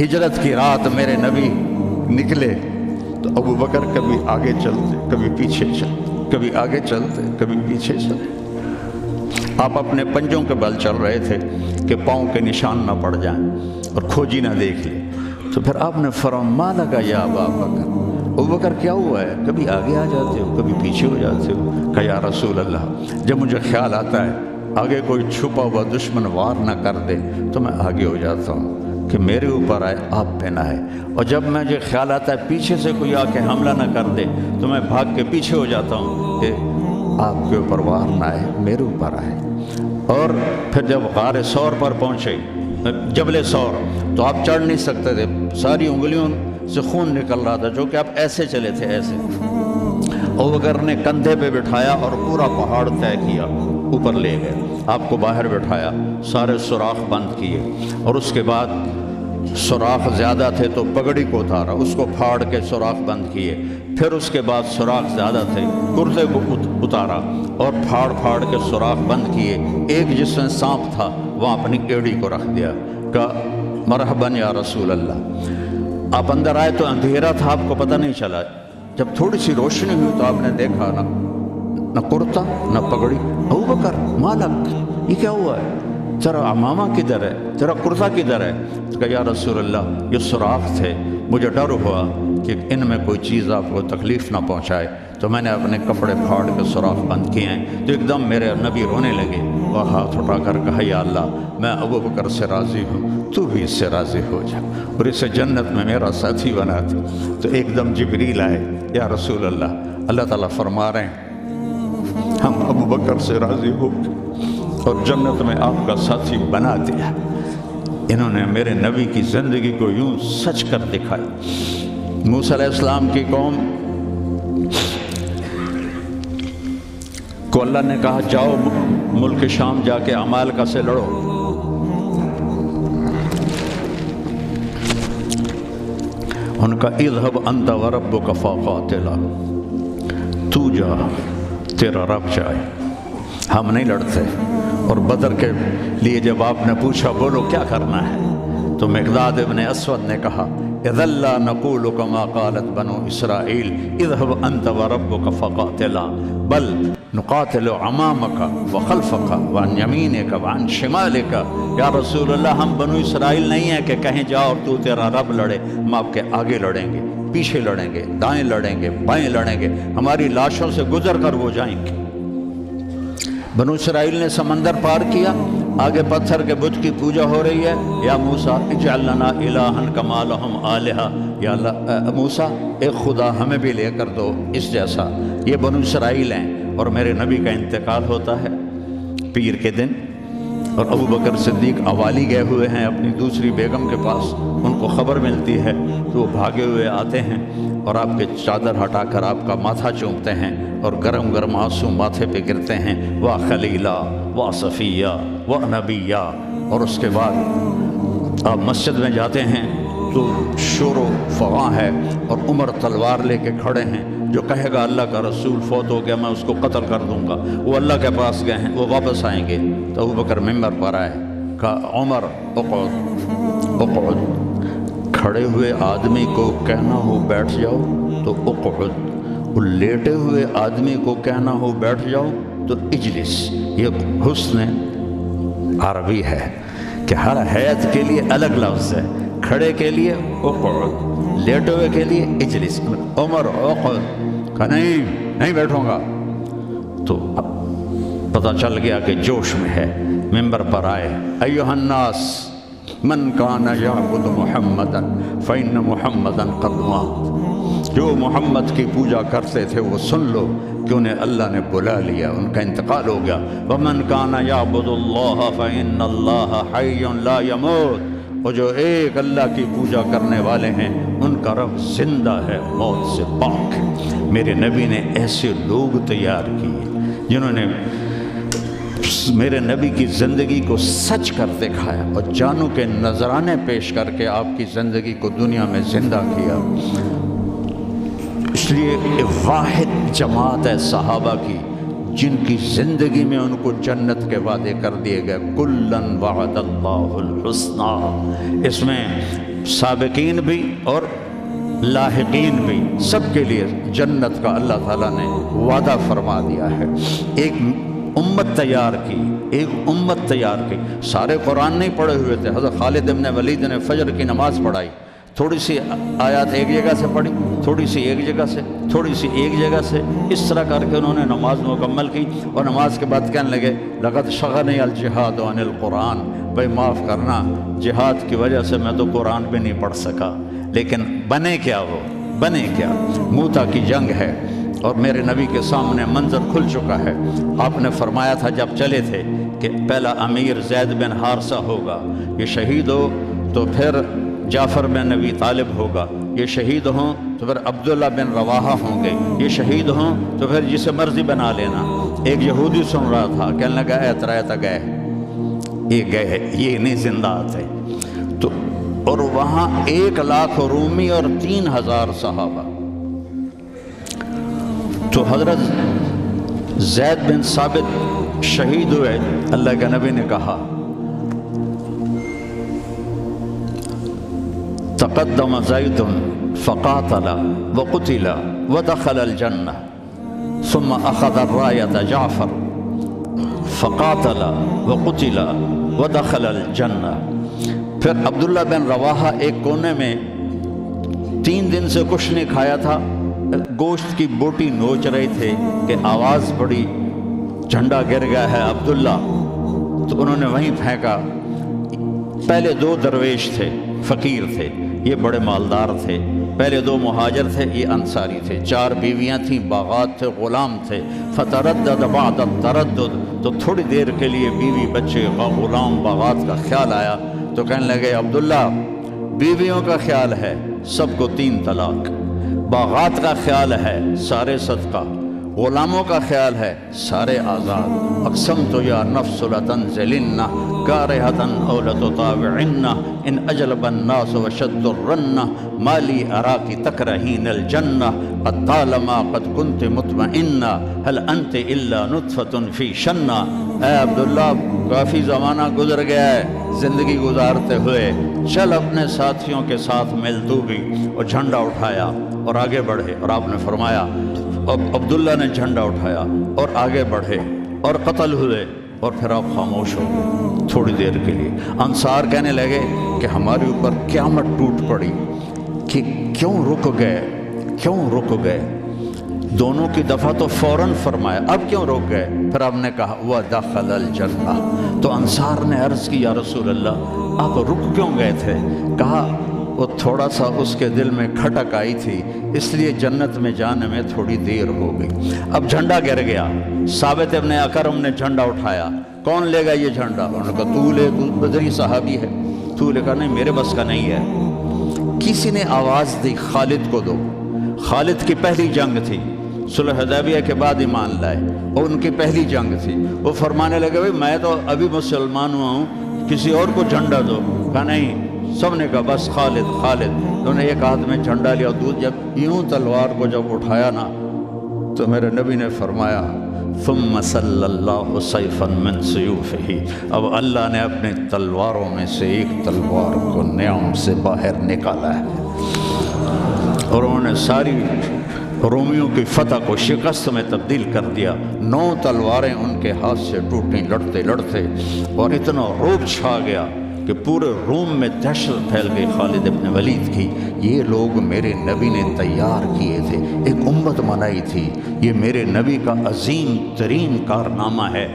ہجرت کی رات میرے نبی نکلے تو ابو بکر کبھی آگے چلتے کبھی پیچھے چلتے، کبھی آگے چلتے کبھی پیچھے چلتے۔ آپ اپنے پنجوں کے بل چل رہے تھے کہ پاؤں کے نشان نہ پڑ جائیں اور کھوجی نہ دیکھ لے۔ تو پھر آپ نے فرمایا ما لگا یا ابا بکر، ابو بکر کیا ہوا ہے؟ کبھی آگے آ جاتے ہو کبھی پیچھے ہو جاتے ہو۔ کہا یا رسول اللہ، جب مجھے خیال آتا ہے آگے کوئی چھپا ہوا دشمن وار نہ کر دے تو میں آگے ہو جاتا ہوں کہ میرے اوپر آئے آپ پہ نہ آئے، اور جب مجھے خیال آتا ہے پیچھے سے کوئی آ کے حملہ نہ کر دے تو میں بھاگ کے پیچھے ہو جاتا ہوں کہ آپ کے اوپر وار نہ آئے میرے اوپر آئے۔ اور پھر جب غار ثور پر پہنچے، جبل ثور، تو آپ چڑھ نہیں سکتے تھے، ساری انگلیوں سے خون نکل رہا تھا، جو کہ آپ ایسے چلے تھے ایسے۔ ابو بکر نے کندھے پہ بٹھایا اور پورا پہاڑ طے کیا، اوپر لے گئے، آپ کو باہر بٹھایا، سارے سوراخ بند کیے، اور اس کے بعد سوراخ زیادہ تھے تو پگڑی کو اتارا، اس کو پھاڑ کے سوراخ بند کیے، پھر اس کے بعد سوراخ زیادہ تھے، کرتے کو اتارا اور پھاڑ پھاڑ کے سوراخ بند کیے۔ ایک جس میں سانپ تھا وہاں اپنی ایڑی کو رکھ دیا، کہا مرحباً یا رسول اللہ۔ آپ اندر آئے تو اندھیرا تھا، آپ کو پتہ نہیں چلا، جب تھوڑی سی روشنی ہوئی تو آپ نے دیکھا نہ کرتا نہ پگڑی۔ ابو بکر مالک، یہ کیا ہوا ہے؟ تیرا عمامہ کدھر ہے؟ تیرا کرتا کدھر ہے؟ تو کہا یا رسول اللہ یہ سوراخ تھے، مجھے ڈر ہوا کہ ان میں کوئی چیز آپ کو تکلیف نہ پہنچائے تو میں نے اپنے کپڑے پھاڑ کے سوراخ بند کیے ہیں۔ تو ایک دم میرے نبی رونے لگے اور ہاتھ اٹھا کر کہا یا اللہ میں ابو بکر سے راضی ہوں، تو بھی اس سے راضی ہو جا اور اسے جنت میں میرا ساتھی بنا دے۔ تو ایک دم جبریل آئے، یا رسول اللہ، اللہ تعالیٰ فرما رہے ہیں ہم ابو بکر سے راضی ہو اور جنت میں آپ کا ساتھی بنا دیا۔ انہوں نے میرے نبی کی زندگی کو یوں سچ کر دکھائی۔ موسیٰ علیہ السلام کی قوم کو اللہ نے کہا جاؤ ملک شام جا کے عمالقہ سے لڑو، ان کا اذهب انت وربک فقاتلا، تو جا تیرا رب جائے، ہم نہیں لڑتے۔ اور بدر کے لیے جب آپ نے پوچھا بولو کیا کرنا ہے، تو مقداد ابن اسود نے کہا اذا لا نقول كما قالت بنو اسرائیل اذهب انت وربك فقاتلا بل نقاتل امامك وخلفك وعن يمينك وعن شمالك۔ یا رسول اللہ ہم بنو اسرائیل نہیں ہیں کہ کہیں جاؤ اور تو تیرا رب لڑے، ہم آپ کے آگے لڑیں گے، پیچھے لڑیں گے، دائیں لڑیں گے، بائیں لڑیں گے، ہماری لاشوں سے گزر کر وہ جائیں گے۔ بنو اسرائیل نے سمندر پار کیا، آگے پتھر کے بت کی پوجا ہو رہی ہے، یا موسیٰ اجعل لنا الہا کما لہم آلہہ، یا اللہ موسیٰ ایک خدا ہمیں بھی لے کر دو اس جیسا۔ یہ بنو اسرائیل ہیں، اور میرے نبی کا انتقال ہوتا ہے پیر کے دن، اور ابو بکر صدیق اوالی گئے ہوئے ہیں اپنی دوسری بیگم کے پاس، ان کو خبر ملتی ہے تو وہ بھاگے ہوئے آتے ہیں اور آپ کے چادر ہٹا کر آپ کا ماتھا چومتے ہیں اور گرم گرم آنسو ماتھے پہ گرتے ہیں، وا خلیلہ وا صفیہ وا نبیہ۔ اور اس کے بعد آپ مسجد میں جاتے ہیں تو شور و فغاں ہے، اور عمر تلوار لے کے کھڑے ہیں، جو کہے گا اللہ کا رسول فوت ہو گیا میں اس کو قتل کر دوں گا، وہ اللہ کے پاس گئے ہیں، وہ واپس آئیں گے۔ تو ابو بکر ممبر پر آئے، کہا عمر اقعد اقعد، کھڑے ہوئے آدمی کو کہنا ہو بیٹھ جاؤ تو اقعد، وہ لیٹے ہوئے آدمی کو کہنا ہو بیٹھ جاؤ تو اجلس۔ یہ حسن عربی ہے کہ ہر حیت کے لیے الگ لفظ ہے، کھڑے کے لیے اقعد، لیٹے ہوئے کے لیے اجلس۔ عمر اقعد، کہا نہیں بیٹھوں گا۔ تو پتہ چل گیا کہ جوش میں ہے، ممبر پر آئے، ایھا الناس من کان یعبد محمدا فإن محمدا قد مات، جو محمد کی پوجا کرتے تھے وہ سن لو کہ انہیں اللہ نے بلا لیا، ان کا انتقال ہو گیا۔ ومن کان یعبد اللہ فإن اللہ حی لا یموت، اور جو ایک اللہ کی پوجا کرنے والے ہیں ان کا رب زندہ ہے، موت سے پاک ہے۔ میرے نبی نے ایسے لوگ تیار کیے جنہوں نے میرے نبی کی زندگی کو سچ کر دکھایا اور جانوں کے نذرانے پیش کر کے آپ کی زندگی کو دنیا میں زندہ کیا۔ اس لیے واحد جماعت ہے صحابہ کی جن کی زندگی میں ان کو جنت کے وعدے کر دیے گئے، کلن وعد اللہ الحسنی۔ اس میں سابقین بھی اور لاحقین بھی، سب کے لیے جنت کا اللہ تعالیٰ نے وعدہ فرما دیا ہے۔ ایک امت تیار کی، ایک امت تیار کی۔ سارے قرآن نہیں پڑھے ہوئے تھے، حضرت خالد بن ولید نے فجر کی نماز پڑھائی، تھوڑی سی آیات ایک جگہ سے پڑھی، تھوڑی سی ایک جگہ سے، تھوڑی سی ایک جگہ سے، اس طرح کر کے انہوں نے نماز مکمل کی، اور نماز کے بعد کہنے لگے لقد شغلنی الجہاد عن القرآن، بھائی معاف کرنا، جہاد کی وجہ سے میں تو قرآن بھی نہیں پڑھ سکا، لیکن بنے کیا وہ، بنے کیا، موتا کی جنگ ہے اور میرے نبی کے سامنے منظر کھل چکا ہے۔ آپ نے فرمایا تھا جب چلے تھے کہ پہلا امیر زید بن حارثہ ہوگا، یہ شہید ہو تو پھر جعفر بن ابی طالب ہوگا، یہ شہید ہوں تو پھر عبداللہ بن رواحہ ہوں گے، یہ شہید ہوں تو پھر جسے مرضی بنا لینا۔ ایک یہودی سن رہا تھا، کہنے لگا اعتراض گئے، یہ گئے، یہ نہیں زندہ آتے۔ تو اور وہاں 1,00,000 رومی اور 3,000 صحابہ۔ تو حضرت زید بن ثابت شہید ہوئے، اللہ کے نبی نے کہا تقدم زید فقاتل وقتل ودخل الجنہ ثم اخذ الرایۃ جعفر فقاتل وقتل ودخل الجنہ۔ پھر عبداللہ بن رواحہ ایک کونے میں 3 دن سے کچھ نہیں کھایا تھا، گوشت کی بوٹی نوچ رہے تھے کہ آواز پڑی جھنڈا گر گیا ہے عبداللہ، تو انہوں نے وہیں پھینکا۔ پہلے 2 درویش تھے، فقیر تھے، یہ بڑے مالدار تھے، پہلے 2 مہاجر تھے، یہ انصاری تھے، 4 بیویاں تھیں، باغات تھے، غلام تھے۔ فتردد بعد التردد، تو تھوڑی دیر کے لیے بیوی بچے غلام باغات کا خیال آیا، تو کہنے لگے عبداللہ بیویوں کا خیال ہے سب کو 3 طلاق، باغات کا خیال ہے سارے صدقہ، غلاموں کا خیال ہے سارے آزاد۔ اقسمت یا نفس لتنزلن کارہۃ او لتطاوعن ان اجلب الناس وشد الرن ما لی اراک تکرہین الجنہ قد طالما قد کنت مطمئنہ هل انت الا نطفۃ فی شنہ۔ اے عبداللہ کافی زمانہ گزر گیا ہے زندگی گزارتے ہوئے، چل اپنے ساتھیوں کے ساتھ مل تو بھی۔ اور جھنڈا اٹھایا اور آگے بڑھے، اور آپ نے فرمایا اب عبداللہ نے جھنڈا اٹھایا اور آگے بڑھے اور قتل ہوئے، اور پھر آپ خاموش ہو گئے تھوڑی دیر کے لیے۔ انصار کہنے لگے کہ ہمارے اوپر قیامت ٹوٹ پڑی کہ کیوں رک گئے، کیوں رک گئے؟ دونوں کی دفعہ تو فوراً فرمایا، اب کیوں رک گئے؟ پھر آپ نے کہا وَدَخَلَ الْجَنَّةَ۔ تو انصار نے عرض کی یا رسول اللہ آپ رک کیوں گئے تھے؟ کہا وہ تھوڑا سا اس کے دل میں کھٹک آئی تھی، اس لیے جنت میں جانے میں تھوڑی دیر ہو گئی۔ اب جھنڈا گر گیا، ثابت ابن اکرم نے جھنڈا اٹھایا، کون لے گا یہ جھنڈا؟ انہوں نے کہا تو لے، تو بدری صحابی ہے۔ تو لے کہا نہیں میرے بس کا نہیں ہے۔ کسی نے آواز دی خالد کو دو۔ خالد کی پہلی جنگ تھی، صلح حدیبیہ کے بعد ایمان لائے، اور ان کی پہلی جنگ تھی۔ وہ فرمانے لگے بھائی میں تو ابھی مسلمان ہوا ہوں، کسی اور کو جھنڈا دو۔ کہا نہیں، سب نے کہا بس خالد خالد۔ انہوں نے ایک ہاتھ میں جھنڈا لیا، جب یوں تلوار کو جب اٹھایا نا تو میرے نبی نے فرمایا ثم صلی اللہ سیفا من سیوفہ، اب اللہ نے اپنے تلواروں میں سے ایک تلوار کو نیام سے باہر نکالا ہے، اور انہوں نے ساری رومیوں کی فتح کو شکست میں تبدیل کر دیا۔ 9 تلواریں ان کے ہاتھ سے ٹوٹیں لڑتے لڑتے، اور اتنا رعب چھا گیا کہ پورے روم میں دہشت پھیل گئی خالد ابن ولید کی۔ یہ لوگ میرے نبی نے تیار کیے تھے، ایک امت بنائی تھی، یہ میرے نبی کا عظیم ترین کارنامہ ہے۔